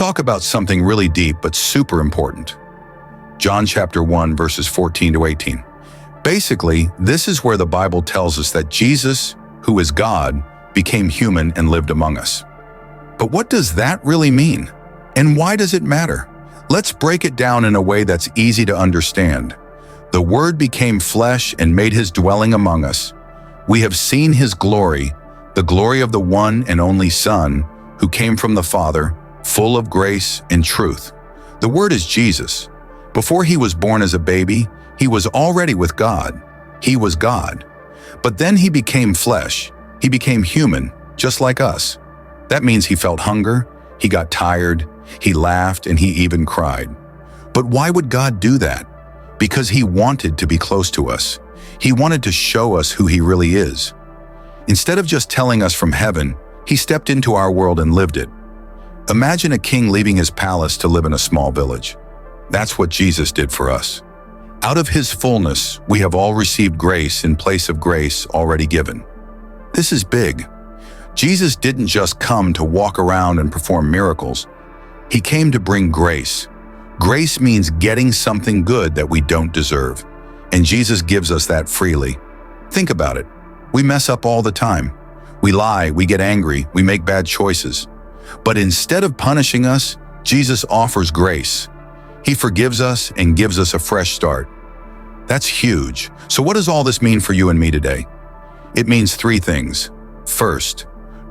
talk about something really deep but super important. John chapter 1, verses 14 to 18. Basically, this is where the Bible tells us that Jesus, who is God, became human and lived among us. But what does that really mean? And why does it matter? Let's break it down in a way that's easy to understand. The Word became flesh and made his dwelling among us. We have seen his glory, the glory of the one and only Son, who came from the Father, full of grace and truth. The Word is Jesus. Before he was born as a baby, he was already with God. He was God. But then he became flesh. He became human, just like us. That means he felt hunger, he got tired, he laughed, and he even cried. But why would God do that? Because he wanted to be close to us. He wanted to show us who he really is. Instead of just telling us from heaven, he stepped into our world and lived it. Imagine a king leaving his palace to live in a small village. That's what Jesus did for us. Out of his fullness, we have all received grace in place of grace already given. This is big. Jesus didn't just come to walk around and perform miracles. He came to bring grace. Grace means getting something good that we don't deserve. And Jesus gives us that freely. Think about it. We mess up all the time. We lie, we get angry, we make bad choices. But instead of punishing us, Jesus offers grace. He forgives us and gives us a fresh start. That's huge. So what does all this mean for you and me today? It means three things. First,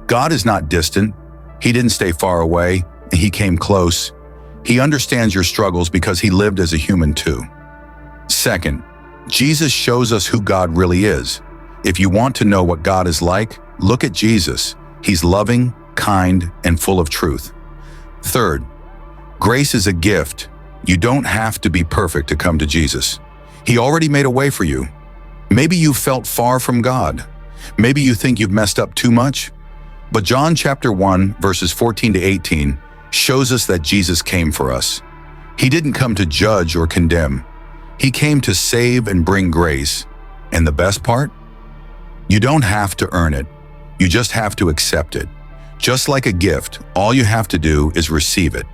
God is not distant. He didn't stay far away, and he came close. He understands your struggles because he lived as a human too. Second, Jesus shows us who God really is. If you want to know what God is like, look at Jesus. He's loving, kind, and full of truth. Third, grace is a gift. You don't have to be perfect to come to Jesus. He already made a way for you. Maybe you felt far from God. Maybe you think you've messed up too much. But John chapter 1, verses 14 to 18 shows us that Jesus came for us. He didn't come to judge or condemn. He came to save and bring grace. And the best part? You don't have to earn it. You just have to accept it. Just like a gift, all you have to do is receive it.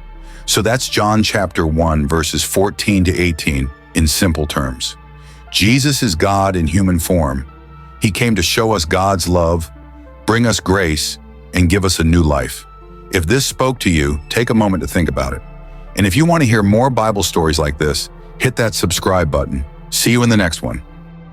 So that's John chapter 1, verses 14 to 18 in simple terms. Jesus is God in human form. He came to show us God's love, bring us grace, and give us a new life. If this spoke to you, take a moment to think about it. And if you want to hear more Bible stories like this, hit that subscribe button. See you in the next one.